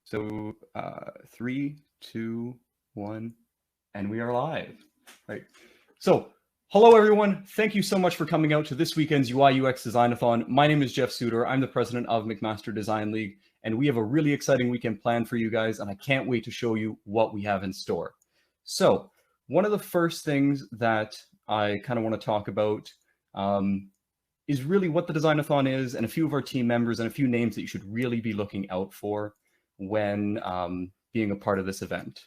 So 3, 2, 1, and we are live. Right. So hello, everyone. Thank you so much for coming out to this weekend's UI UX Designathon. My name is Jeff Suter. I'm the president of McMaster Design League, and we have a really exciting weekend planned for you guys, and I can't wait to show you what we have in store. So one of the first things that I kind of want to talk about is really what the Designathon is, and a few of our team members and a few names that you should really be looking out for when being a part of this event.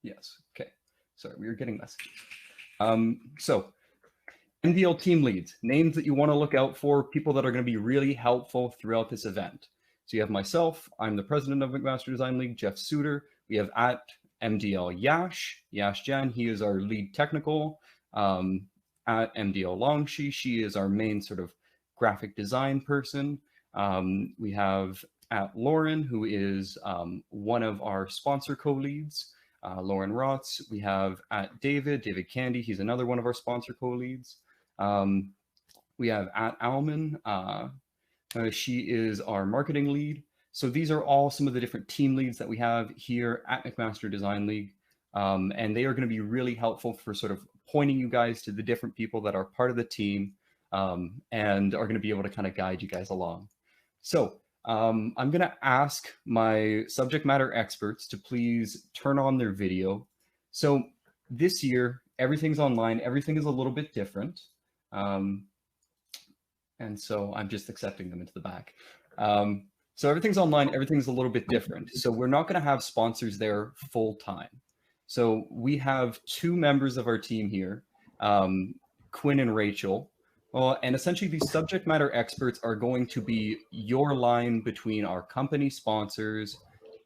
Yes, okay. Sorry, we were getting messages. So MDL team leads, names that you want to look out for, people that are going to be really helpful throughout this event. So you have myself, I'm the president of McMaster Design League, Jeff Suter. We have at MDL Yash Jan, he is our lead technical. At MDL Longshi, she is our main sort of graphic design person. We have at Lauren, who is one of our sponsor co-leads, Lauren Rotz. We have at David Candy, he's another one of our sponsor co-leads. We have at Alman, she is our marketing lead. So these are all some of the different team leads that we have here at McMaster Design League. And they are going to be really helpful for sort of pointing you guys to the different people that are part of the team and are going to be able to kind of guide you guys along. So I'm going to ask my subject matter experts to please turn on their video. So this year, everything's online. Everything is a little bit different. And so I'm just accepting them into the back. So everything's online. Everything's a little bit different. So we're not going to have sponsors there full time. So we have two members of our team here, Quinn and Rachel. And essentially these subject matter experts are going to be your line between our company sponsors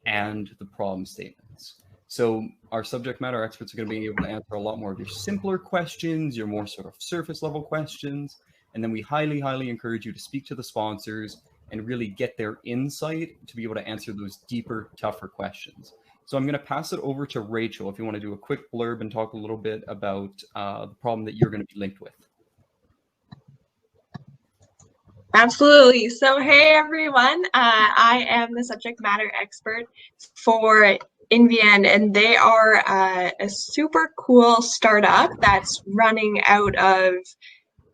and the problem statements. So our subject matter experts are going to be able to answer a lot more of your simpler questions, your more sort of surface level questions. And then we highly, highly encourage you to speak to the sponsors and really get their insight to be able to answer those deeper, tougher questions. So I'm going to pass it over to Rachel if you want to do a quick blurb and talk a little bit about the problem that you're going to be linked with. Absolutely. So, hey, everyone. I am the subject matter expert for InVN, and they are a super cool startup that's running out of,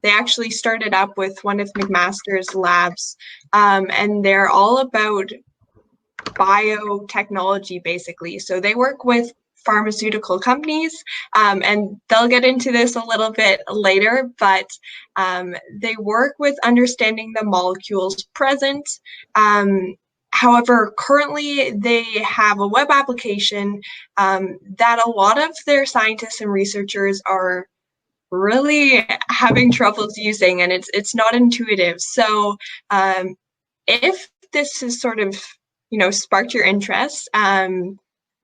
they actually started up with one of McMaster's labs, and they're all about biotechnology, basically. So they work with pharmaceutical companies, and they'll get into this a little bit later, but they work with understanding the molecules present. However, currently they have a web application that a lot of their scientists and researchers are really having troubles using, and it's not intuitive. So if this is sort of, you know, sparked your interest,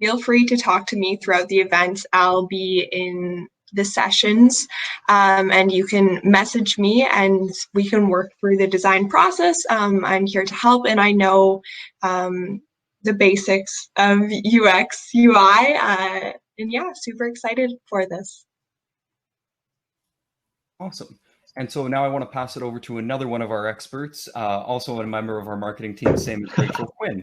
feel free to talk to me throughout the event. I'll be in the sessions, and you can message me and we can work through the design process. I'm here to help, and I know the basics of UX, UI, and yeah, super excited for this. Awesome. And so now I want to pass it over to another one of our experts, also a member of our marketing team, same as Rachel, Quinn.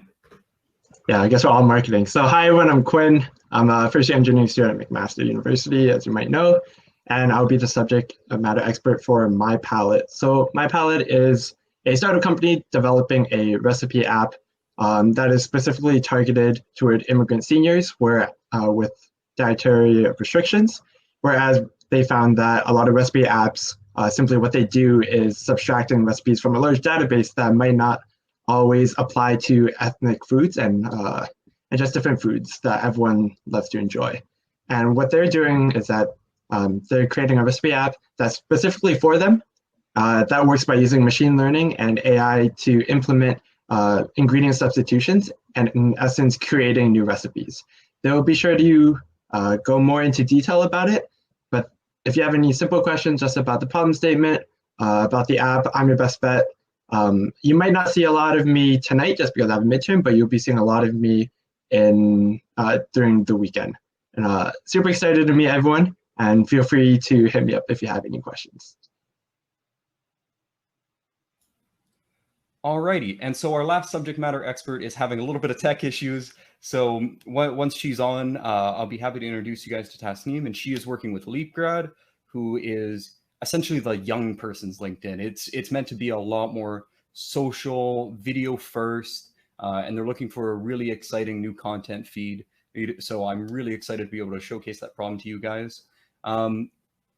Yeah, I guess we're all marketing. So hi, everyone, I'm Quinn. I'm a first-year engineering student at McMaster University, as you might know, and I'll be the subject matter expert for MyPalette. So MyPalette is a startup company developing a recipe app that is specifically targeted toward immigrant seniors with dietary restrictions, whereas they found that a lot of recipe apps, simply what they do is subtracting recipes from a large database that might not always apply to ethnic foods and just different foods that everyone loves to enjoy. And what they're doing is that they're creating a recipe app that's specifically for them that works by using machine learning and AI to implement ingredient substitutions and, in essence, creating new recipes. They will be sure to go more into detail about it, but if you have any simple questions just about the problem statement, about the app, I'm your best bet. You might not see a lot of me tonight just because I have a midterm, but you'll be seeing a lot of me during the weekend. And super excited to meet everyone, and feel free to hit me up if you have any questions. Alrighty, and so our last subject matter expert is having a little bit of tech issues. So once she's on, I'll be happy to introduce you guys to Tasneem, and she is working with Leapgrad, who is essentially the young person's LinkedIn. It's meant to be a lot more social, video first, and they're looking for a really exciting new content feed. So I'm really excited to be able to showcase that problem to you guys.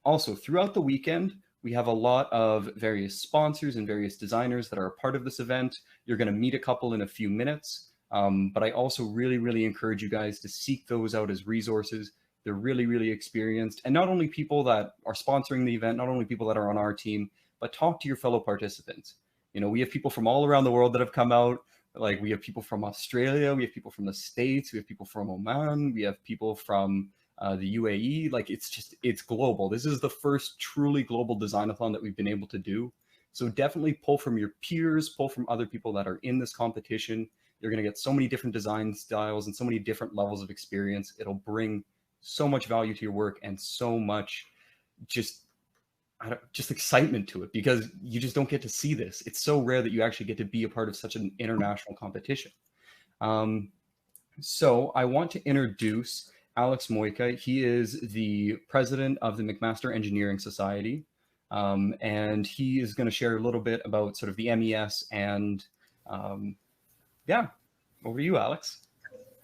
Also, throughout the weekend, we have a lot of various sponsors and various designers that are a part of this event. You're going to meet a couple in a few minutes, but I also really encourage you guys to seek those out as resources. They're really experienced, and not only people that are sponsoring the event, not only people that are on our team, but talk to your fellow participants. You know, we have people from all around the world that have come out. Like, we have people from Australia, we have people from the States, we have people from Oman, we have people from the UAE. Like, it's global. This is the first truly global Designathon that we've been able to do. So definitely pull from your peers, pull from other people that are in this competition. You're going to get so many different design styles and so many different levels of experience. It'll bring so much value to your work and so much just excitement to it, because you just don't get to see this. It's so rare that you actually get to be a part of such an international competition. So I want to introduce Alex Moika. He is the president of the McMaster Engineering Society, and he is going to share a little bit about sort of the MES and yeah, over to you, Alex.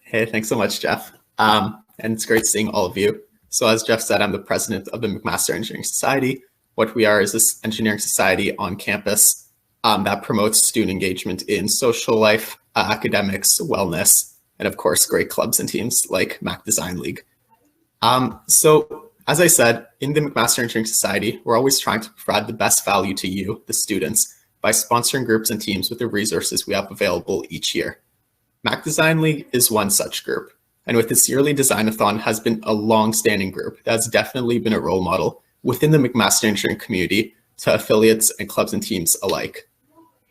Hey, thanks so much, Jeff. And it's great seeing all of you. So as Jeff said, I'm the president of the McMaster Engineering Society. What we are is this engineering society on campus that promotes student engagement in social life, academics, wellness, and of course, great clubs and teams like Mac Design League. So as I said, in the McMaster Engineering Society, we're always trying to provide the best value to you, the students, by sponsoring groups and teams with the resources we have available each year. Mac Design League is one such group, and with its yearly Designathon has been a long-standing group that has definitely been a role model within the McMaster engineering community to affiliates and clubs and teams alike.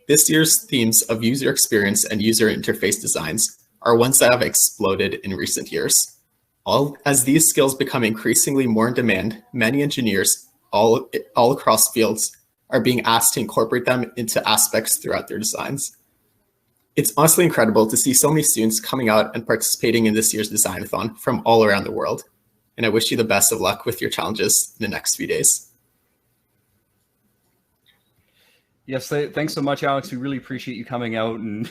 This year's themes of user experience and user interface designs are ones that have exploded in recent years. As these skills become increasingly more in demand, many engineers all across fields are being asked to incorporate them into aspects throughout their designs. It's honestly incredible to see so many students coming out and participating in this year's Designathon from all around the world. And I wish you the best of luck with your challenges in the next few days. Yes, thanks so much, Alex. We really appreciate you coming out, and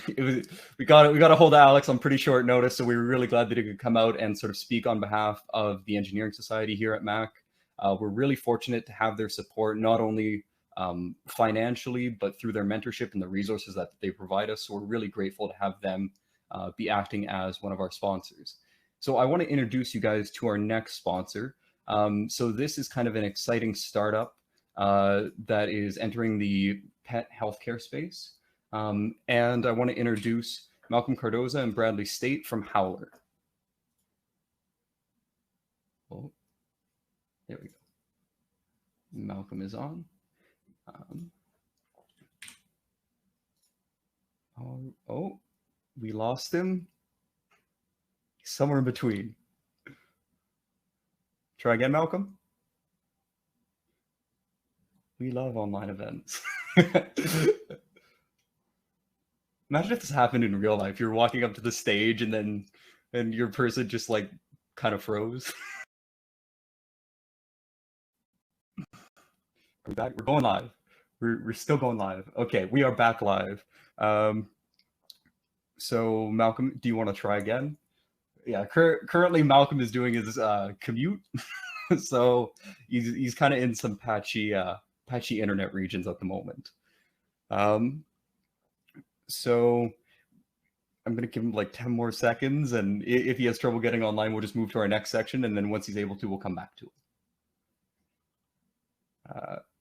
we got a hold of Alex on pretty short notice, so we were really glad that he could come out and sort of speak on behalf of the Engineering Society here at Mac. We're really fortunate to have their support, not only financially, but through their mentorship and the resources that they provide us. So we're really grateful to have them be acting as one of our sponsors. So I want to introduce you guys to our next sponsor. So this is kind of an exciting startup that is entering the pet healthcare space. And I want to introduce Malcolm Cardoza and Bradley State from Howler. Oh, there we go. Malcolm is on. Oh, we lost him. Somewhere in between. Try again, Malcolm. We love online events. Imagine if this happened in real life. You're walking up to the stage and your person just like kind of froze. We're back. We're going live. We're still going live. Okay, we are back live. So Malcolm, do you want to try again? Yeah, currently Malcolm is doing his commute, so he's kind of in some patchy internet regions at the moment. So I'm gonna give him like 10 more seconds, and if he has trouble getting online, we'll just move to our next section, and then once he's able to, we'll come back to him.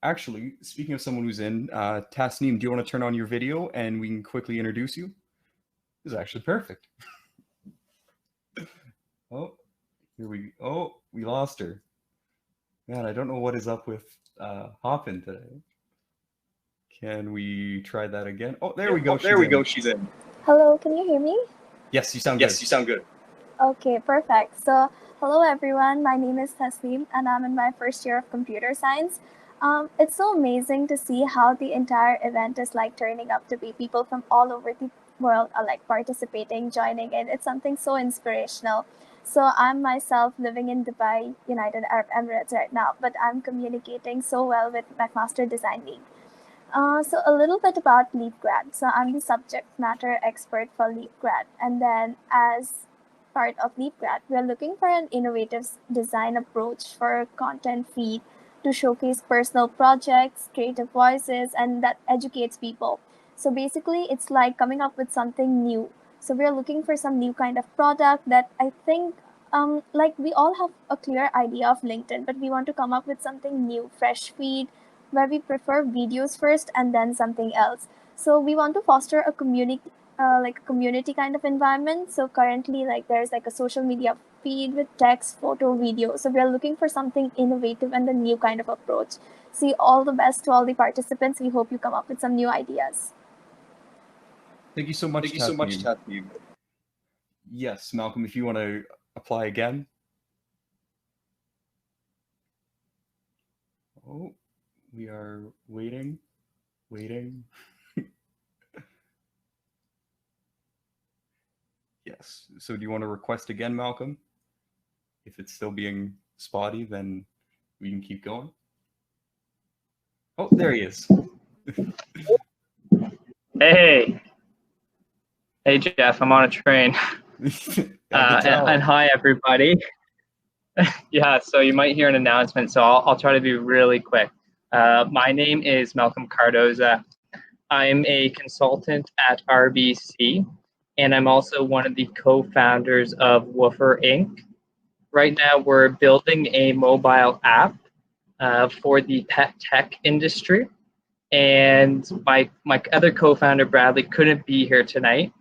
Actually, speaking of someone who's in, Tasneem, do you want to turn on your video and we can quickly introduce you? This is actually perfect. Oh, we lost her. Man, I don't know what is up with Hopin today. Can we try that again? Oh, there we go. There we go. She's in. Hello, can you hear me? Yes, you sound good. Yes, you sound good. Okay, perfect. So, hello everyone. My name is Tasneem, and I'm in my first year of computer science. It's so amazing to see how the entire event is like turning up to be people from all over the world are like participating, joining in. It's something so inspirational. So I'm myself living in Dubai, United Arab Emirates right now, but I'm communicating so well with McMaster Design League. So a little bit about Leapgrad. So I'm the subject matter expert for Leapgrad. And then as part of Leapgrad, we're looking for an innovative design approach for content feed to showcase personal projects, creative voices, and that educates people. So basically, it's like coming up with something new. So we're looking for some new kind of product that I think, like we all have a clear idea of LinkedIn, but we want to come up with something new, fresh feed, where we prefer videos first and then something else. So we want to foster a community, like a community kind of environment. So currently, like there's like a social media feed with text, photo, video. So we're looking for something innovative and a new kind of approach. See, all the best to all the participants. We hope you come up with some new ideas. Thank you so much. Thank you so much, Tatneem. Yes, Malcolm, if you want to apply again. Oh, we are waiting. Yes. So do you want to request again, Malcolm? If it's still being spotty, then we can keep going. Oh, there he is. Hey, Jeff, I'm on a train. And hi, everybody. Yeah, so you might hear an announcement, so I'll try to be really quick. My name is Malcolm Cardoza. I'm a consultant at RBC, and I'm also one of the co-founders of Woofer Inc. Right now, we're building a mobile app for the pet tech industry. And my other co-founder, Bradley, couldn't be here tonight,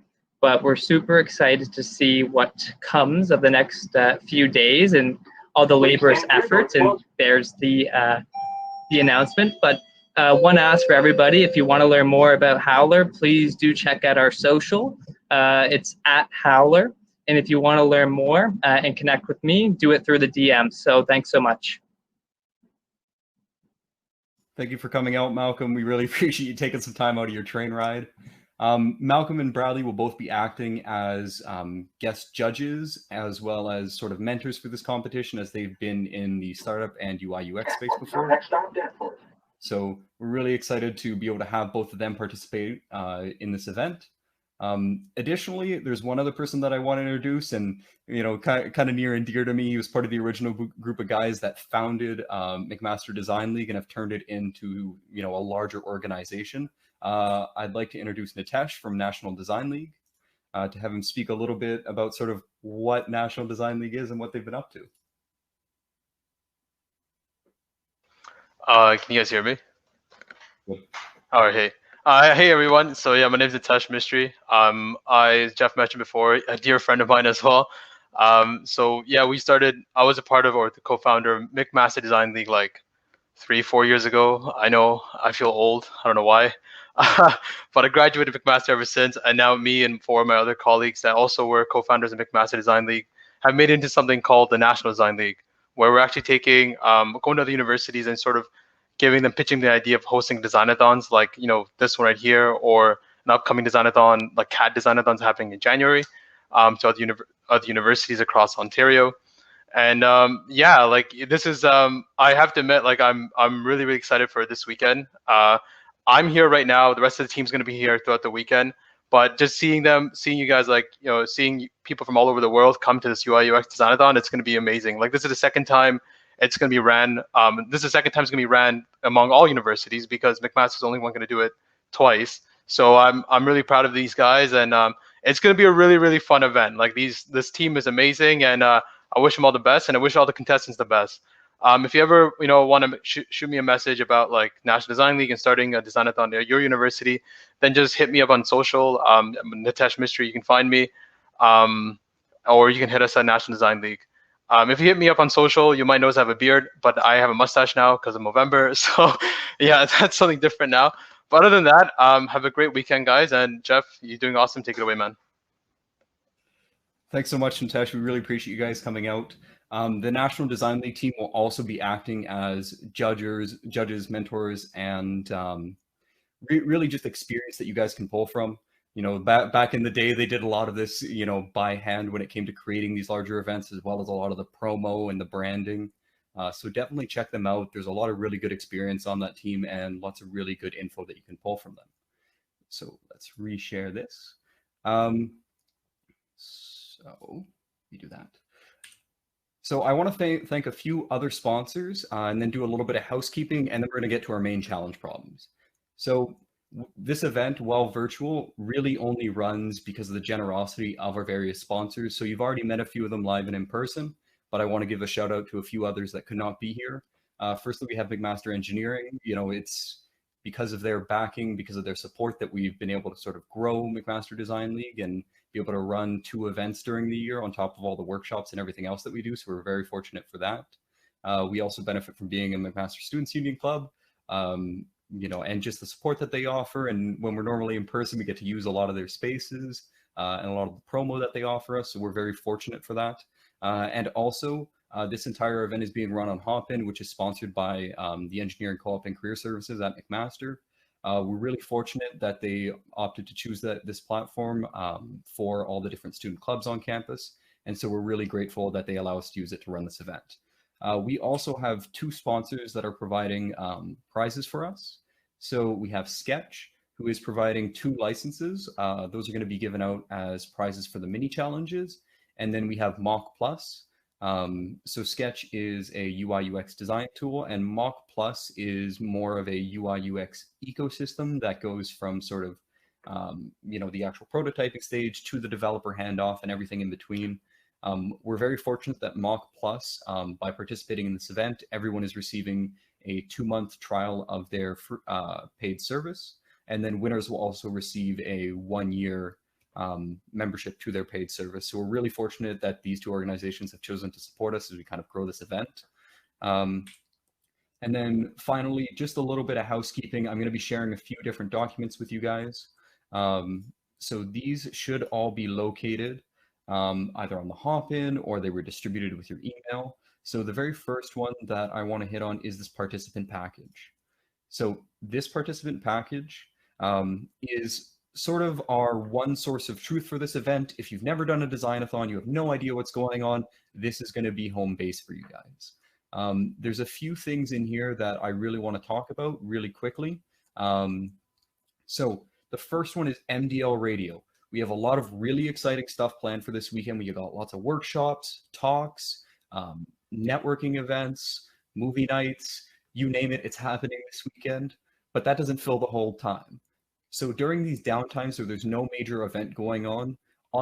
but we're super excited to see what comes of the next few days and all the laborious efforts. And there's the announcement. But one ask for everybody, if you want to learn more about Howler, please do check out our social. It's at Howler. And if you want to learn more and connect with me, do it through the DM. So thanks so much. Thank you for coming out, Malcolm. We really appreciate you taking some time out of your train ride. Malcolm and Bradley will both be acting as guest judges, as well as sort of mentors for this competition, as they've been in the startup and UI UX space before. So we're really excited to be able to have both of them participate in this event. Additionally, there's one other person that I want to introduce, and kind of near and dear to me. He was part of the original group of guys that founded McMaster Design League and have turned it into a larger organization. I'd like to introduce Natash from National Design League to have him speak a little bit about sort of what National Design League is and what they've been up to. Can you guys hear me? Good. All right, hey. Hey everyone. So yeah, my name is Natash Mystery. As Jeff mentioned before, a dear friend of mine as well. So yeah, I was a part of, or the co-founder of McMaster Design League like 3-4 years ago. I know I feel old. I don't know why. But I graduated McMaster ever since, and now me and 4 of my other colleagues that also were co-founders of McMaster Design League have made it into something called the National Design League, where we're actually going to other universities and sort of pitching the idea of hosting designathons like this one right here, or an upcoming designathon like CAD designathons happening in January, to other universities across Ontario. And yeah, like this is I have to admit, like I'm really excited for this weekend. I'm here right now. The rest of the team's going to be here throughout the weekend. But just seeing you guys, like seeing people from all over the world come to this UI UX designathon, it's going to be amazing. Like this is the second time it's going to be ran. This is the second time it's going to be ran among all universities, because McMaster's the only one going to do it twice. So I'm really proud of these guys, and it's going to be a really fun event. Like this team is amazing, and I wish them all the best, and I wish all the contestants the best. If you ever want to shoot me a message about like National Design League and starting a designathon at your university, then just hit me up on social. Natash Mystery, you can find me, or you can hit us at National Design League. If you hit me up on social, you might notice I have a beard, but I have a mustache now because of Movember. So yeah, that's something different now. But other than that, have a great weekend, guys. And Jeff, you're doing awesome. Take it away, man. Thanks so much, Natash. We really appreciate you guys coming out. The National Design League team will also be acting as judges, mentors, and really just experience that you guys can pull from. You know, back in the day, they did a lot of this, you know, by hand when it came to creating these larger events, as well as a lot of the promo and the branding. So definitely check them out. There's a lot of really good experience on that team and lots of really good info that you can pull from them. So let's reshare this. So we do that. So I want to thank a few other sponsors and then do a little bit of housekeeping, and then we're going to get to our main challenge problems. So this event, while virtual, really only runs because of the generosity of our various sponsors. So you've already met a few of them live and in person, but I want to give a shout out to a few others that could not be here. Firstly, we have McMaster Engineering. You know, it's because of their backing, because of their support, that we've been able to sort of grow McMaster Design League and be able to run 2 events during the year on top of all the workshops and everything else that we do. So we're very fortunate for that. We also benefit from being a McMaster Students Union Club, you know, and just the support that they offer. And when we're normally in person, we get to use a lot of their spaces and a lot of the promo that they offer us. So we're very fortunate for that. And also, this entire event is being run on Hopin, which is sponsored by the Engineering Co-op and Career Services at McMaster. We're really fortunate that they opted to choose this platform for all the different student clubs on campus. And so we're really grateful that they allow us to use it to run this event. We also have 2 sponsors that are providing prizes for us. So we have Sketch, who is providing 2 licenses. Those are going to be given out as prizes for the mini challenges. And then we have Mock Plus. So Sketch is a UI UX design tool, and Mock Plus is more of a UI UX ecosystem that goes from sort of, you know, the actual prototyping stage to the developer handoff and everything in between. We're very fortunate that Mock Plus, by participating in this event, everyone is receiving a 2-month trial of their paid service. And then winners will also receive a 1-year membership to their paid service. So we're really fortunate that these 2 organizations have chosen to support us as we kind of grow this event. And then finally, just a little bit of housekeeping. I'm going to be sharing a few different documents with you guys. So these should all be located either on the Hopin or they were distributed with your email. So the very first one that I want to hit on is this participant package. So this participant package is sort of our one source of truth for this event. If you've never done a Designathon, you have no idea what's going on, this is going to be home base for you guys. There's a few things in here that I really want to talk about really quickly. So the first one is Mdl Radio. We have a lot of really exciting stuff planned for this weekend. We got lots of workshops, talks, networking events, movie nights, you name it, it's happening this weekend, but that doesn't fill the whole time. So during these downtimes where there's no major event going on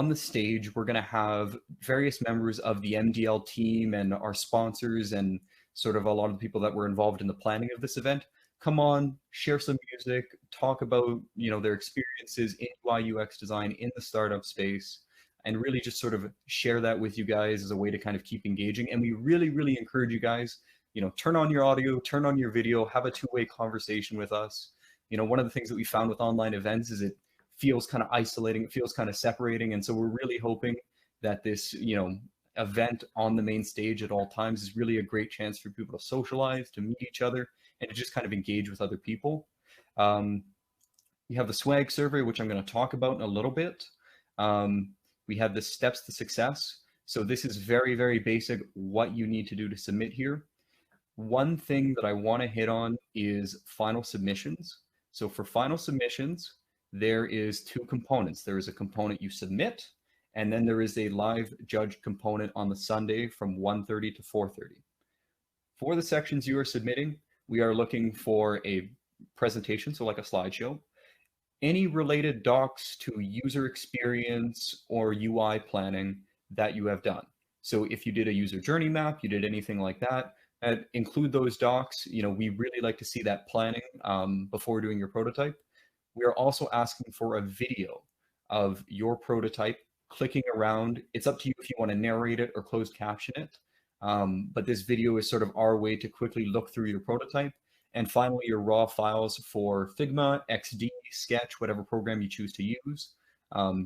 the stage, we're going to have various members of the MDL team and our sponsors and sort of a lot of the people that were involved in the planning of this event come on, share some music, talk about, you know, their experiences in UI UX design in the startup space, and really just sort of share that with you guys as a way to kind of keep engaging. And we really, really encourage you guys, you know, turn on your audio, turn on your video, have a 2-way conversation with us. You know, one of the things that we found with online events is it feels kind of isolating, it feels kind of separating. And so we're really hoping that this, you know, event on the main stage at all times is really a great chance for people to socialize, to meet each other, and to just kind of engage with other people. We have the swag survey, which I'm going to talk about in a little bit. We have the steps to success. So this is very, very basic, what you need to do to submit here. One thing that I want to hit on is final submissions. So for final submissions, there is 2 components. There is a component you submit, and then there is a live judge component on the Sunday from 1:30 to 4:30. For the sections you are submitting, we are looking for a presentation, so like a slideshow, any related docs to user experience or UI planning that you have done. So if you did a user journey map, you did anything like that, include those docs. You know, we really like to see that planning before doing your prototype. We are also asking for a video of your prototype clicking around. It's up to you if you want to narrate it or closed caption it. But this video is sort of our way to quickly look through your prototype. And finally, your raw files for Figma, XD, Sketch, whatever program you choose to use,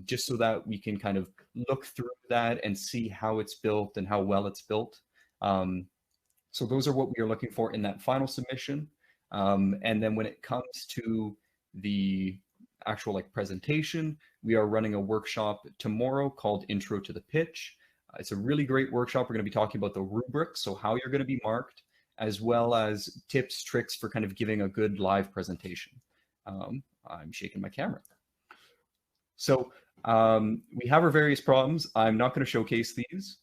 just so that we can kind of look through that and see how it's built and how well it's built. So those are what we are looking for in that final submission. And then when it comes to the actual like presentation, we are running a workshop tomorrow called Intro to the Pitch. It's a really great workshop. We're going to be talking about the rubrics, so how you're going to be marked, as well as tips, tricks for kind of giving a good live presentation. I'm shaking my camera. So we have our various problems. I'm not going to showcase these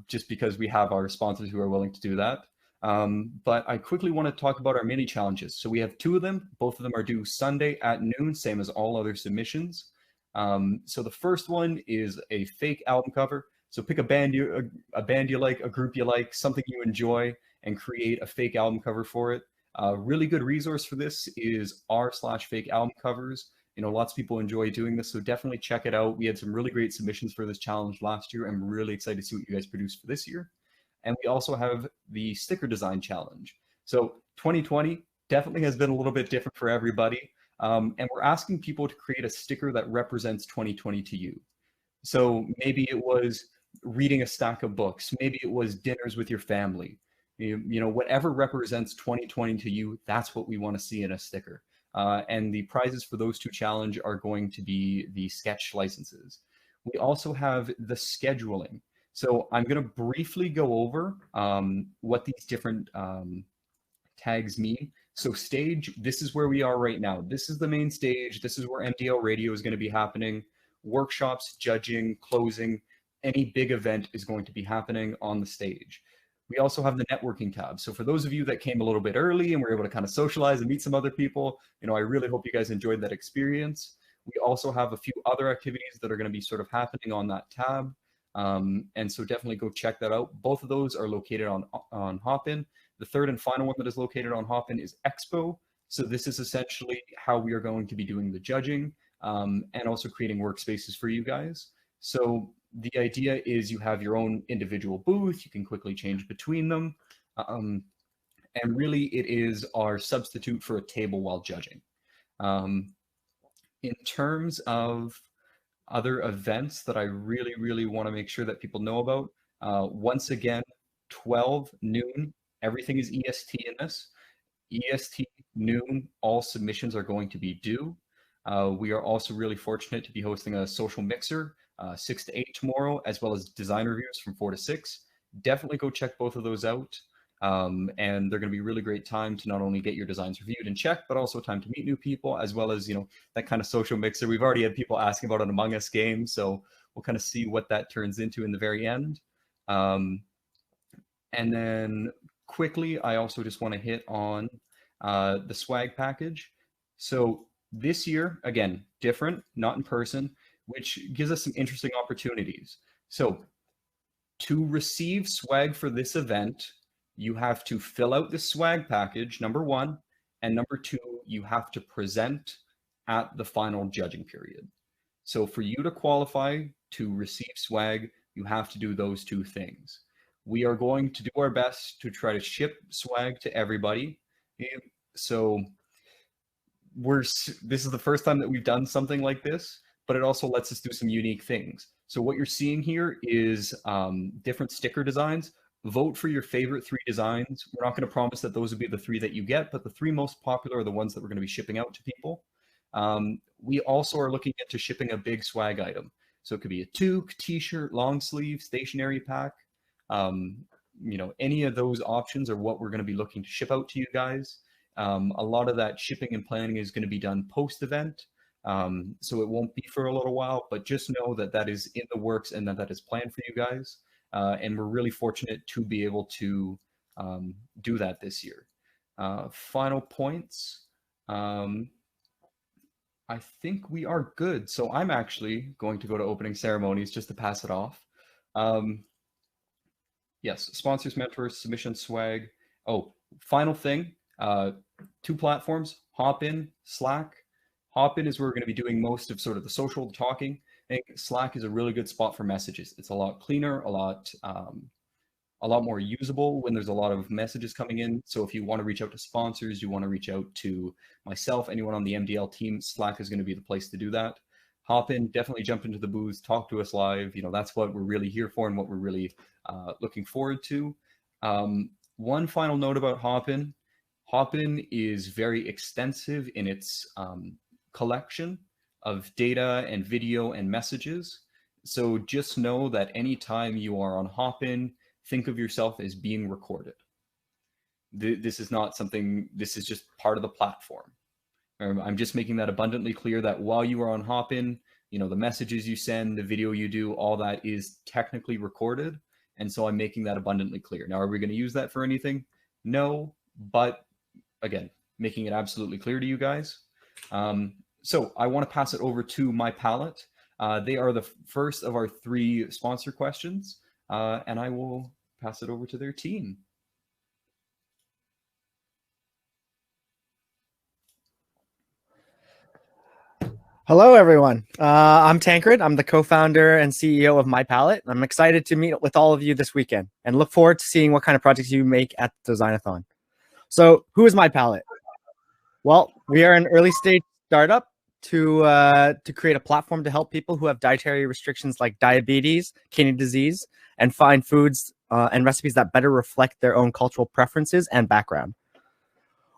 just because we have our sponsors who are willing to do that. But I quickly want to talk about our mini challenges. So we have 2 of them. Both of them are due Sunday at noon, same as all other submissions. So the first one is a fake album cover. So pick a band you like, a group you like, something you enjoy, and create a fake album cover for it. A really good resource for this is r/fake album covers. You know, lots of people enjoy doing this, so definitely check it out. We had some really great submissions for this challenge last year. I'm really excited to see what you guys produce for this year. And we also have the sticker design challenge. So 2020 definitely has been a little bit different for everybody. And we're asking people to create a sticker that represents 2020 to you. So maybe it was reading a stack of books. Maybe it was dinners with your family. You know, whatever represents 2020 to you, that's what we want to see in a sticker. And the prizes for those 2 challenges are going to be the sketch licenses. We also have the scheduling. So I'm going to briefly go over what these different tags mean. So stage, this is where we are right now. This is the main stage. This is where Mdl Radio is going to be happening. Workshops, judging, closing, any big event is going to be happening on the stage. We also have the networking tab. So for those of you that came a little bit early and were able to kind of socialize and meet some other people, you know, I really hope you guys enjoyed that experience. We also have a few other activities that are going to be sort of happening on that tab. And so definitely go check that out. Both of those are located on Hopin. The third and final one that is located on Hopin is Expo. So this is essentially how we are going to be doing the judging and also creating workspaces for you guys. So the idea is you have your own individual booth. You can quickly change between them. And really it is our substitute for a table while judging. In terms of other events that I really want to make sure that people know about, once again, 12 noon, everything is EST in this. EST noon, all submissions are going to be due. We are also really fortunate to be hosting a social mixer 6 to 8 tomorrow, as well as design reviews from 4 to 6. Definitely go check both of those out. And they're going to be really great time to not only get your designs reviewed and checked, but also time to meet new people, as well as, you know, that kind of social mixer. We've already had people asking about an Among Us game, so we'll kind of see what that turns into in the very end. And then quickly, I also just want to hit on the swag package. So this year, again, different, not in person, which gives us some interesting opportunities. So to receive swag for this event, you have to fill out the swag package, number 1, and number 2, you have to present at the final judging period. So for you to qualify to receive swag, you have to do those 2 things. We are going to do our best to try to ship swag to everybody. So this is the first time that we've done something like this, but it also lets us do some unique things. So what you're seeing here is different sticker designs. Vote for your favorite 3 designs. We're not going to promise that those will be the 3 that you get, but the 3 most popular are the ones that we're going to be shipping out to people. We also are looking into shipping a big swag item. So it could be a toque, t-shirt, long sleeve, stationery pack. You know, any of those options are what we're going to be looking to ship out to you guys. A lot of that shipping and planning is going to be done post-event. So it won't be for a little while, but just know that that is in the works and that is planned for you guys. And we're really fortunate to be able to do that this year. Final points. I think we are good. So I'm actually going to go to opening ceremonies just to pass it off. Yes, sponsors, mentors, submission swag. Oh, final thing, 2 platforms, Hopin, Slack. Hopin is where we're going to be doing most of sort of the social talking. I think Slack is a really good spot for messages. It's a lot cleaner, a lot more usable when there's a lot of messages coming in. So if you want to reach out to sponsors, you want to reach out to myself, anyone on the MDL team, Slack is going to be the place to do that. Hop in, definitely jump into the booth, talk to us live. You know, that's what we're really here for and what we're really looking forward to. One final note about Hopin. Hopin is very extensive in its collection of data and video and messages. So just know that anytime you are on Hopin, think of yourself as being recorded. This is not something, this is just part of the platform. I'm just making that abundantly clear that while you are on Hopin, you know, the messages you send, the video you do, all that is technically recorded. And so I'm making that abundantly clear. Now, are we going to use that for anything? No, but again, making it absolutely clear to you guys. So I want to pass it over to My Palette. They are the first of our 3 sponsor questions, and I will pass it over to their team. Hello, everyone. I'm Tancred. I'm the co-founder and CEO of My Palette. I'm excited to meet with all of you this weekend and look forward to seeing what kind of projects you make at Designathon. So who is My Palette? Well, we are an early stage startup to create a platform to help people who have dietary restrictions like diabetes, kidney disease, and find foods and recipes that better reflect their own cultural preferences and background.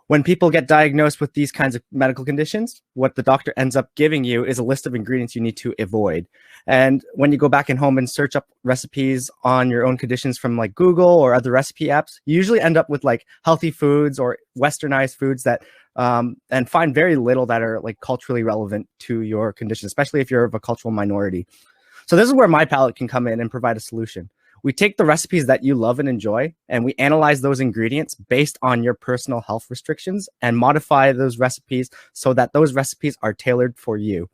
When people get diagnosed with these kinds of medical conditions, what the doctor ends up giving you is a list of ingredients you need to avoid. And when you go back in home and search up recipes on your own conditions from like Google or other recipe apps, you usually end up with like healthy foods or westernized foods that and find very little that are like culturally relevant to your condition, especially if you're of a cultural minority. So this is where My Palette can come in and provide a solution. We take the recipes that you love and enjoy, and we analyze those ingredients based on your personal health restrictions and modify those recipes so that those recipes are tailored for you.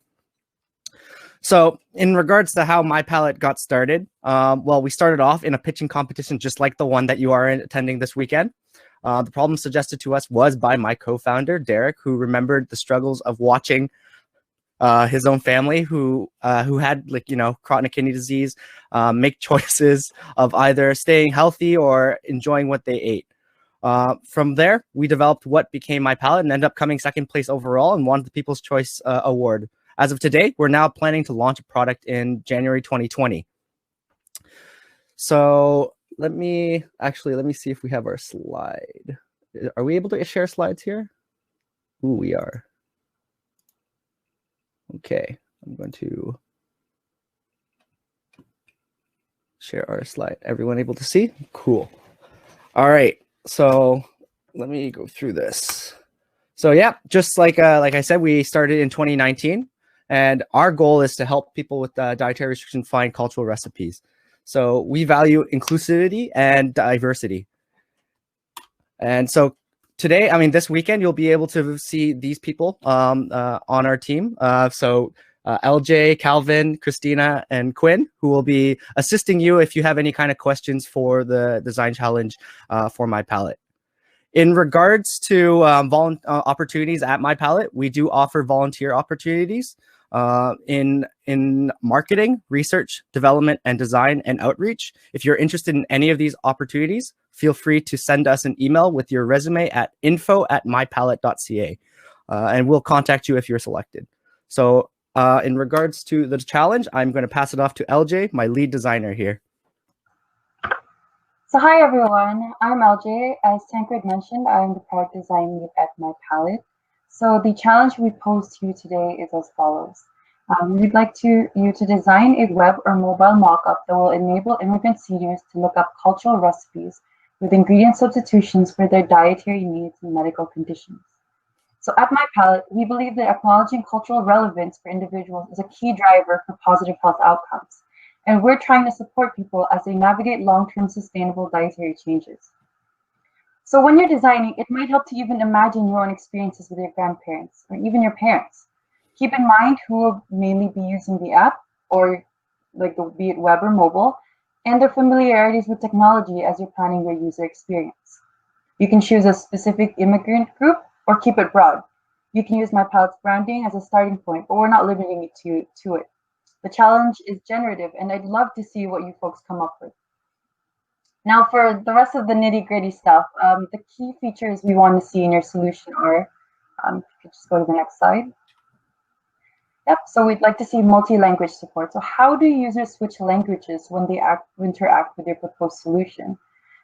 So in regards to how My Palette got started, well, we started off in a pitching competition just like the one that you are attending this weekend. The problem suggested to us was by my co-founder, Derek, who remembered the struggles of watching his own family who had, like, you know, chronic kidney disease, make choices of either staying healthy or enjoying what they ate. From there, we developed what became My Palette and ended up coming second place overall and won the People's Choice Award. As of today, we're now planning to launch a product in January 2020. So let me see if we have our slide. Are we able to share slides here? Ooh, we are. Okay, I'm going to share our slide. Everyone able to see? Cool. All right, so let me go through this. So yeah, just like I said, we started in 2019, and our goal is to help people with dietary restriction find cultural recipes. So we value inclusivity and diversity. And so today, I mean, this weekend, you'll be able to see these people on our team. So LJ, Calvin, Christina, and Quinn, who will be assisting you if you have any kind of questions for the design challenge for My Palette. In regards to opportunities at My Palette, we do offer volunteer opportunities in marketing, research, development, and design and outreach. If you're interested in any of these opportunities, feel free to send us an email with your resume at info@mypalette.ca, and we'll contact you if you're selected. So in regards to the challenge, I'm going to pass it off to LJ, my lead designer here. So hi everyone, I'm LJ. As Tancred mentioned, I'm the product design lead at My Palette. So the challenge we pose to you today is as follows. We'd like you to design a web or mobile mock-up that will enable immigrant seniors to look up cultural recipes with ingredient substitutions for their dietary needs and medical conditions. So at My Palette, we believe that acknowledging cultural relevance for individuals is a key driver for positive health outcomes. And we're trying to support people as they navigate long-term sustainable dietary changes. So when you're designing, it might help to even imagine your own experiences with your grandparents or even your parents. Keep in mind who will mainly be using the app, or be it web or mobile, and their familiarities with technology as you're planning your user experience. You can choose a specific immigrant group or keep it broad. You can use My Palette's branding as a starting point, but we're not limiting it to it. The challenge is generative, and I'd love to see what you folks come up with. Now, for the rest of the nitty-gritty stuff, the key features we want to see in your solution are, if you could just go to the next slide. Yep, so we'd like to see multi-language support. So how do users switch languages when they interact with your proposed solution?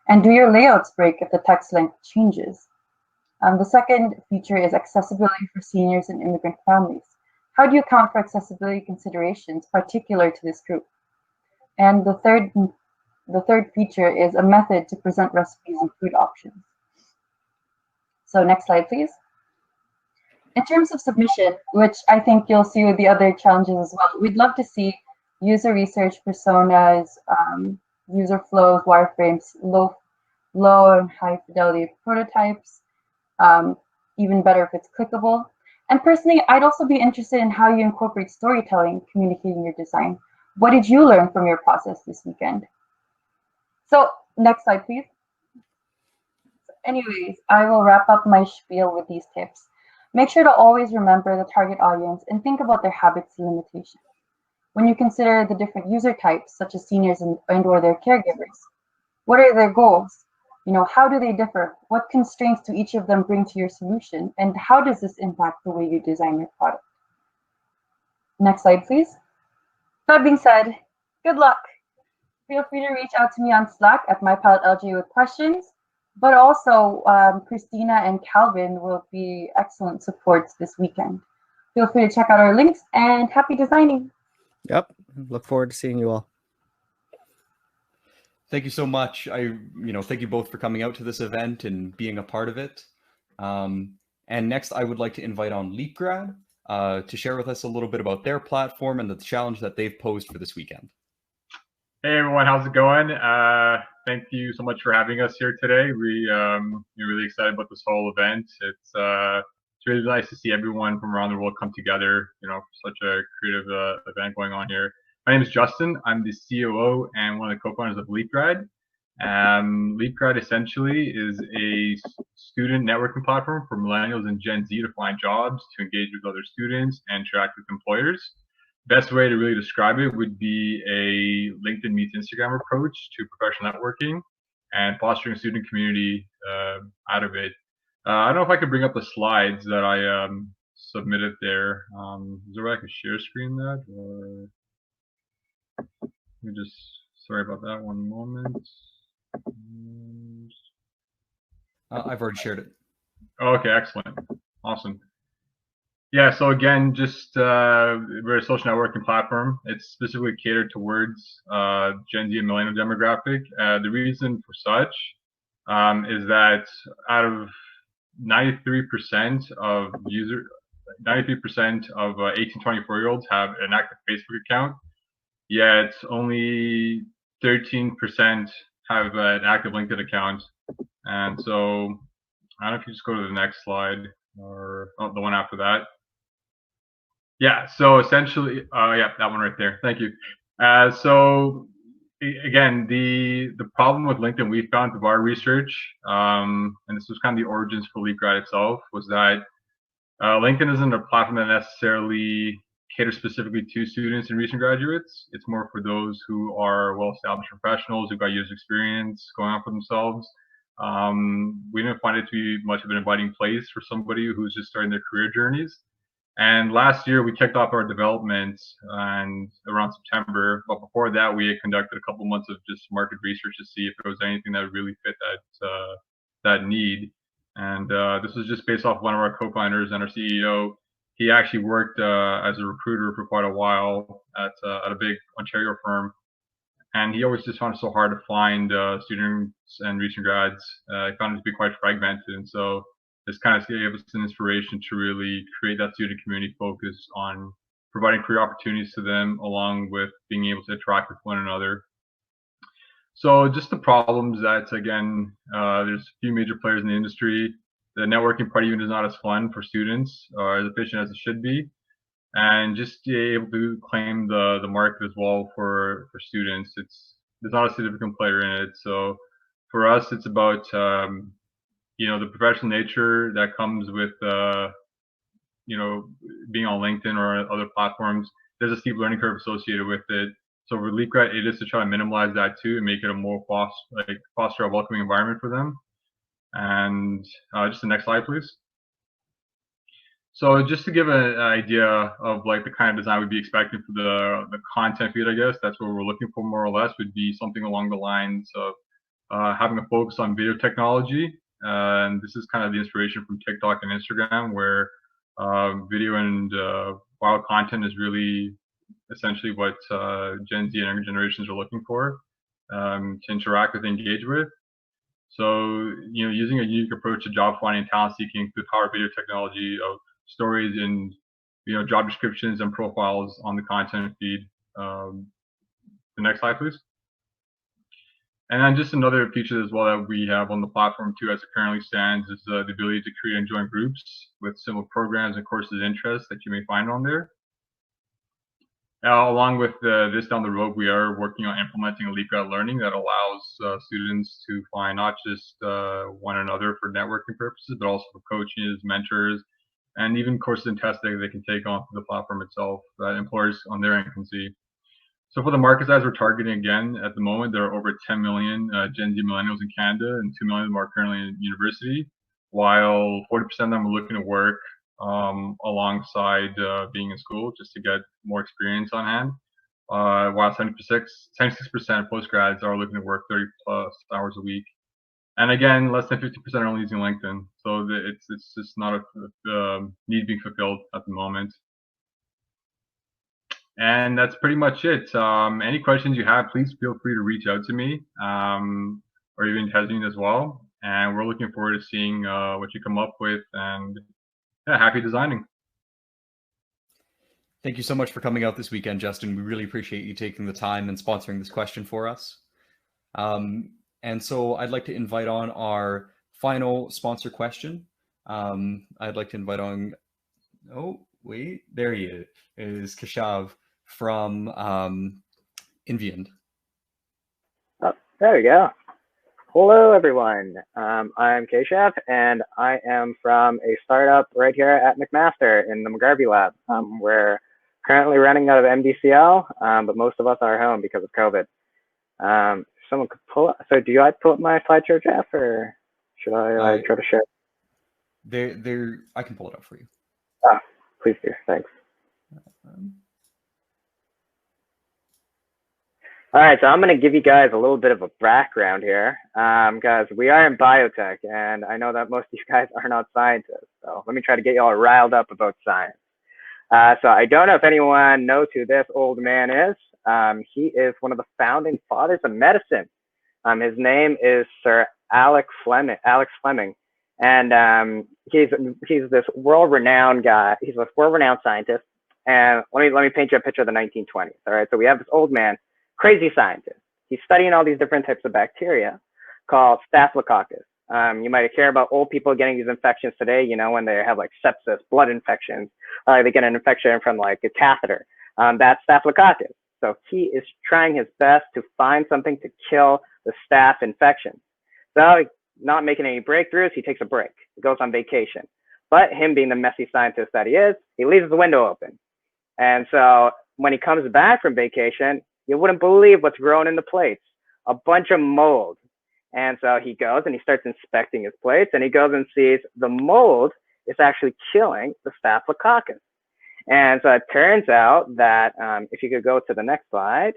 And do your layouts break if the text length changes? The second feature is accessibility for seniors and immigrant families. How do you account for accessibility considerations particular to this group? And the third feature is a method to present recipes and food options. So next slide, please. In terms of submission, which I think you'll see with the other challenges as well, we'd love to see user research, personas, user flows, wireframes, low and high fidelity prototypes, even better if it's clickable. And personally, I'd also be interested in how you incorporate storytelling, communicating your design. What did you learn from your process this weekend? So next slide, please. Anyways, I will wrap up my spiel with these tips. Make sure to always remember the target audience and think about their habits and limitations. When you consider the different user types, such as seniors and or their caregivers, what are their goals? How do they differ? What constraints do each of them bring to your solution? And how does this impact the way you design your product? Next slide, please. That being said, good luck. Feel free to reach out to me on Slack at MyPalletLJ with questions, but also Christina and Calvin will be excellent supports this weekend. Feel free to check out our links and happy designing. Yep. Look forward to seeing you all. Thank you so much. Thank you both for coming out to this event and being a part of it. And next, I would like to invite on Leapgrad to share with us a little bit about their platform and the challenge that they've posed for this weekend. Hey everyone, how's it going? Thank you so much for having us here today. We're really excited about this whole event. It's really nice to see everyone from around the world come together, for such a creative event going on here. My name is Justin. I'm the COO and one of the co-founders of Leapgrad. Leapgrad essentially is a student networking platform for millennials and Gen Z to find jobs, to engage with other students, and interact with employers. Best way to really describe it would be a LinkedIn meets Instagram approach to professional networking and fostering a student community out of it. I don't know if I could bring up the slides that I submitted there. Is there a way I could share screen that? Or... Let me just, sorry about that, one moment. I've already shared it. Okay, excellent. Awesome. Yeah, so again, just we're a social networking platform. It's specifically catered towards Gen Z and millennial demographic. The reason for such is that out of 93% of 18 to 24-year-olds have an active Facebook account, yet only 13% have an active LinkedIn account. And so I don't know if you just go to the next slide or the one after that. Yeah, so essentially, yeah, that one right there. Thank you. So again, the problem with LinkedIn we found through our research, and this was kind of the origins for Leapgrad itself, was that LinkedIn isn't a platform that necessarily caters specifically to students and recent graduates. It's more for those who are well-established professionals who've got years of experience going on for themselves. We didn't find it to be much of an inviting place for somebody who's just starting their career journeys. And last year we kicked off our development and around September, but before that we had conducted a couple months of just market research to see if there was anything that would really fit that need. And this was just based off one of our co-founders and our CEO. He actually worked as a recruiter for quite a while at a big Ontario firm, and he always just found it so hard to find students and recent grads. He found it to be quite fragmented, and so this kind of gave us an inspiration to really create that student community focused on providing career opportunities to them, along with being able to interact with one another. So just the problems that, again, there's a few major players in the industry. The networking part even is not as fun for students or as efficient as it should be. And just to be able to claim the market as well for students, there's not a significant player in it. So for us, it's about the professional nature that comes with being on LinkedIn or other platforms. There's a steep learning curve associated with it. So for Leapgrad, it is to try to minimize that too and make it a more foster a welcoming environment for them. And just the next slide, please. So just to give an idea of like the kind of design we'd be expecting for the content feed, I guess that's what we're looking for more or less, would be something along the lines of having a focus on video technology. And this is kind of the inspiration from TikTok and Instagram, where video and wild content is really essentially what Gen Z and younger generations are looking for to interact with and engage with. So, using a unique approach to job finding and talent seeking through the power of video technology of stories and, job descriptions and profiles on the content feed. The next slide, please. And then just another feature as well that we have on the platform too, as it currently stands, is the ability to create and join groups with similar programs and courses of interest that you may find on there. Along with this down the road, we are working on implementing a Leapgrad learning that allows students to find not just one another for networking purposes, but also for coaches, mentors, and even courses and tests that they can take on the platform itself that employers on their end can see. So for the market size we're targeting, again, at the moment, there are over 10 million Gen Z millennials in Canada, and 2 million of them are currently in university, while 40% of them are looking to work alongside being in school just to get more experience on hand, while 76% of postgrads are looking to work 30 plus hours a week. And again, less than 50% are only using LinkedIn. So it's just not a need being fulfilled at the moment. And that's pretty much it. Any questions you have, please feel free to reach out to me or even Tasmin as well. And we're looking forward to seeing what you come up with, and happy designing. Thank you so much for coming out this weekend, Justin. We really appreciate you taking the time and sponsoring this question for us. And so I'd like to invite on our final sponsor question. I'd like to invite on, oh, wait, there he is Keshav from Inviand. Oh, there we go. Hello, everyone. I'm Keshav, and I am from a startup right here at McMaster in the McGarvey lab. We're currently running out of MDCL, but most of us are home because of COVID. Someone could pull up. So do you pull up my slideshow, Jeff, or should I try to share? I can pull it up for you. Oh, please do. Thanks. All right, so I'm going to give you guys a little bit of a background here, guys. We are in biotech, and I know that most of you guys are not scientists. So let me try to get you all riled up about science. So I don't know if anyone knows who this old man is. He is one of the founding fathers of medicine. His name is Sir Alex Fleming, and he's this world-renowned guy. He's a world-renowned scientist. And let me paint you a picture of the 1920s. All right, so we have this old man, crazy scientist. He's studying all these different types of bacteria called Staphylococcus. You might hear about old people getting these infections today, when they have like sepsis, blood infections, they get an infection from like a catheter. That's Staphylococcus. So he is trying his best to find something to kill the staph infection. So not making any breakthroughs, he takes a break. He goes on vacation. But him being the messy scientist that he is, he leaves the window open. And so when he comes back from vacation, you wouldn't believe what's growing in the plates. A bunch of mold. And so he goes and he starts inspecting his plates, and he goes and sees the mold is actually killing the Staphylococcus. And so it turns out that, if you could go to the next slide,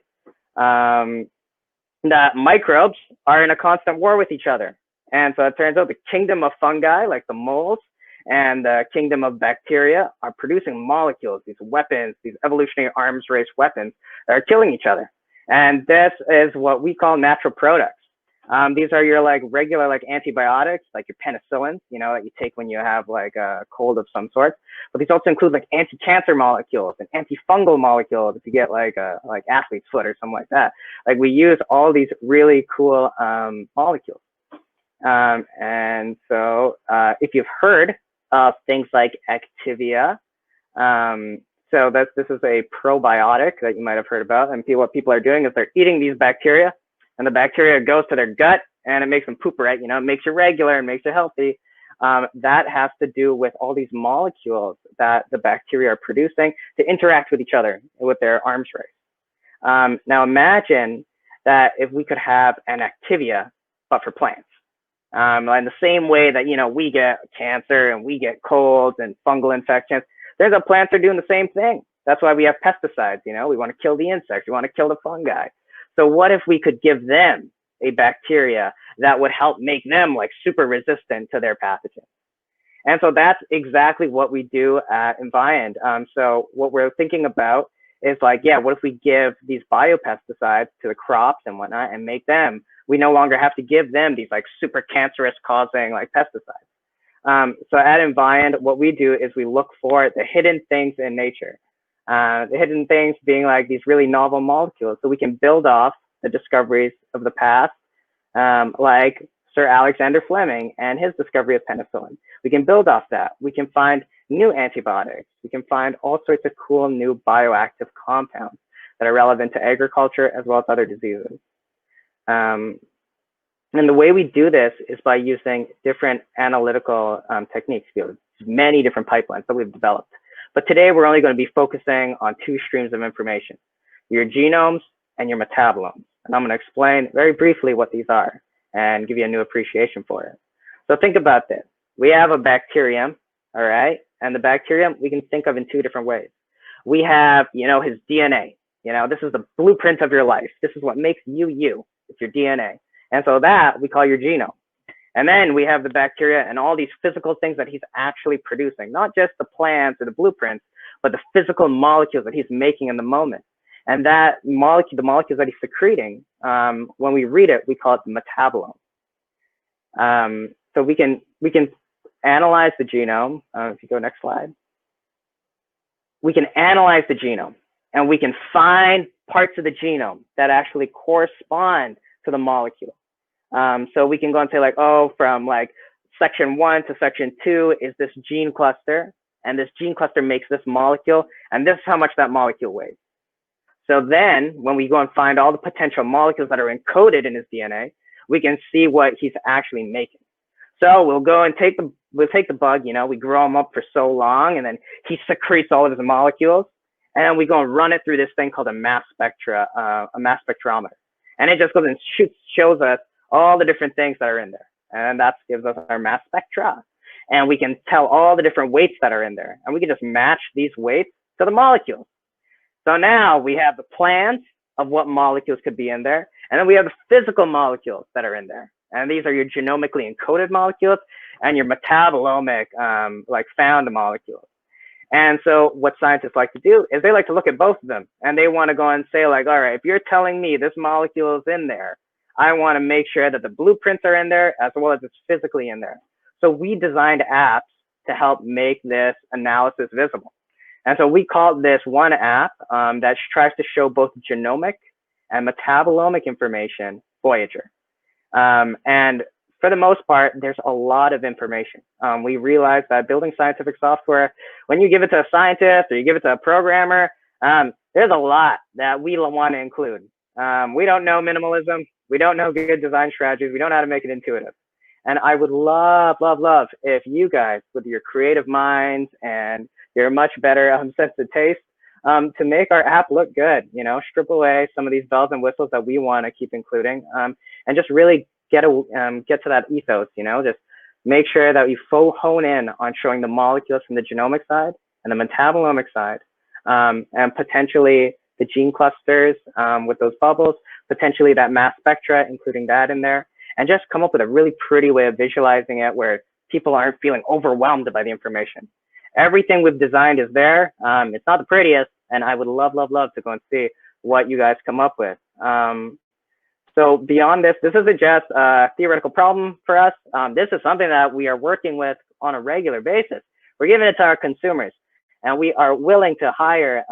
that microbes are in a constant war with each other. And so it turns out the kingdom of fungi, like the molds, and the kingdom of bacteria are producing molecules, these weapons, these evolutionary arms race weapons that are killing each other. And this is what we call natural products. These are your like regular like antibiotics, like your penicillins, that you take when you have like a cold of some sort. But these also include like anti-cancer molecules and antifungal molecules if you get like athlete's foot or something like that. Like we use all these really cool molecules. And so if you've heard of things like Activia, so this is a probiotic that you might have heard about. And what people are doing is they're eating these bacteria, and the bacteria goes to their gut and it makes them poop, right? It makes you regular and makes you healthy. That has to do with all these molecules that the bacteria are producing to interact with each other with their arms race. Now imagine that if we could have an Activia, but for plants. In the same way that, we get cancer and we get colds and fungal infections, there's a plants are doing the same thing. That's why we have pesticides, we want to kill the insects, we want to kill the fungi. So what if we could give them a bacteria that would help make them like super resistant to their pathogens. And so that's exactly what we do at Enviand. So what we're thinking about is like, yeah, what if we give these biopesticides to the crops and whatnot and make them, we no longer have to give them these like super cancerous causing like pesticides. So at Enviand, what we do is we look for the hidden things in nature. The hidden things being like these really novel molecules. So we can build off the discoveries of the past, like Sir Alexander Fleming and his discovery of penicillin. We can build off that. We can find new antibiotics. We can find all sorts of cool new bioactive compounds that are relevant to agriculture as well as other diseases. And the way we do this is by using different analytical techniques. We have many different pipelines that we've developed. But today we're only going to be focusing on two streams of information, your genomes and your metabolomes. And I'm going to explain very briefly what these are and give you a new appreciation for it. So think about this. We have a bacterium, all right? And the bacterium we can think of in two different ways. We have, you know, his DNA. You know, this is the blueprint of your life. This is what makes you, you. It's your DNA. And so that we call your genome. And then we have the bacteria and all these physical things that he's actually producing, not just the plants or the blueprints, but the physical molecules that he's making in the moment. And that molecule, the molecules that he's secreting, when we read it, we call it the metabolome. So we can analyze the genome. If you go next slide, we can analyze the genome and we can find parts of the genome that actually correspond to the molecule. So we can go and say like, oh, from like section 1 to section 2 is this gene cluster, and this gene cluster makes this molecule, and this is how much that molecule weighs. So then when we go and find all the potential molecules that are encoded in his DNA, we can see what he's actually making. So we'll go and take the bug, you know, we grow him up for so long, and then he secretes all of his molecules, and then we go and run it through this thing called a mass spectrometer. And it just goes and shows us all the different things that are in there. And that gives us our mass spectra. And we can tell all the different weights that are in there. And we can just match these weights to the molecules. So now we have the plans of what molecules could be in there. And then we have the physical molecules that are in there. And these are your genomically encoded molecules and your metabolomic, like found molecules. And so what scientists like to do is they like to look at both of them. And they want to go and say like, all right, if you're telling me this molecule is in there, I want to make sure that the blueprints are in there as well as it's physically in there. So we designed apps to help make this analysis visible. And so we called this one app that tries to show both genomic and metabolomic information, Voyager. And for the most part, there's a lot of information. We realized that building scientific software, when you give it to a scientist or you give it to a programmer, there's a lot that we want to include. We don't know minimalism. We don't know good design strategies. We don't know how to make it intuitive. And I would love, love, love if you guys, with your creative minds and your much better sense of taste, to make our app look good, you know, strip away some of these bells and whistles that we want to keep including, and just really get to that ethos, you know, just make sure that we hone in on showing the molecules from the genomic side and the metabolomic side, and potentially the gene clusters with those bubbles, potentially that mass spectra, including that in there, and just come up with a really pretty way of visualizing it where people aren't feeling overwhelmed by the information. Everything we've designed is there. It's not the prettiest, and I would love, love, love to go and see what you guys come up with. So beyond this isn't just a theoretical problem for us. This is something that we are working with on a regular basis. We're giving it to our consumers, and we are willing to hire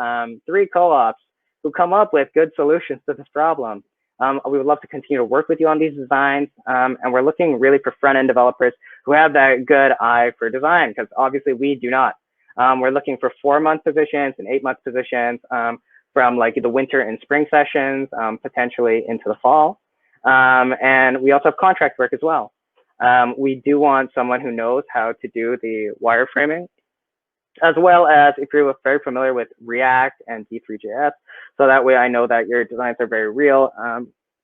3 co-ops who come up with good solutions to this problem. We would love to continue to work with you on these designs, and we're looking really for front-end developers who have that good eye for design, because obviously we do not. We're looking for 4-month positions and 8-month positions from like the winter and spring sessions, potentially into the fall. And we also have contract work as well. We do want someone who knows how to do the wireframing, as well as if you're very familiar with React and D3.js, so that way I know that your designs are very real,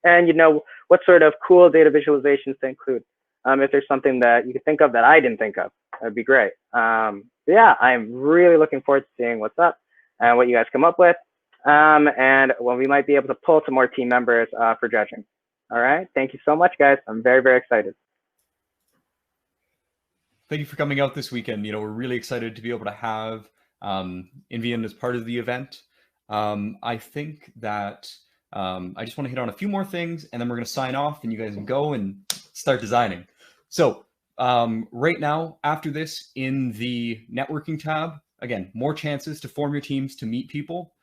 and you know what sort of cool data visualizations to include. If there's something that you can think of that I didn't think of, that'd be great. Yeah, I'm really looking forward to seeing what's up and what you guys come up with, and when we might be able to pull some more team members for judging. All right. Thank you so much, guys. I'm very, very excited. Thank you for coming out this weekend. You know, we're really excited to be able to have Invian as part of the event. I think that I just want to hit on a few more things, and then we're going to sign off, and you guys can go and start designing. So right now, after this, in the networking tab, again, more chances to form your teams, to meet people.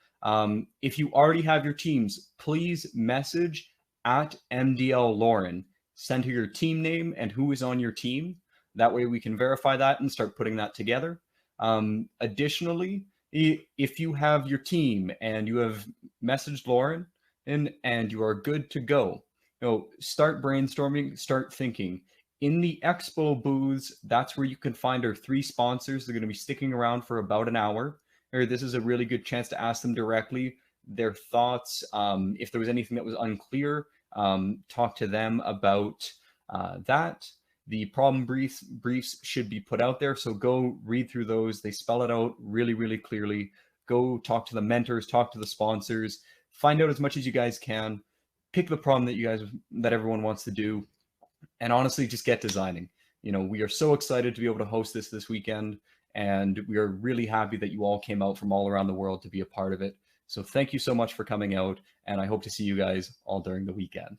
If you already have your teams, please message at MDL Lauren. Send her your team name and who is on your team. That way we can verify that and start putting that together. Additionally, if you have your team and you have messaged Lauren and you are good to go, you know, start brainstorming, start thinking. In the Expo booths, that's where you can find our 3 sponsors. They're going to be sticking around for about an hour. This is a really good chance to ask them directly their thoughts. If there was anything that was unclear, talk to them about that. The problem briefs should be put out there, so go read through those. They spell it out really, really clearly. Go talk to the mentors, talk to the sponsors, find out as much as you guys can. Pick the problem that everyone wants to do, and honestly, just get designing. You know, we are so excited to be able to host this weekend, and we are really happy that you all came out from all around the world to be a part of it. So thank you so much for coming out, and I hope to see you guys all during the weekend.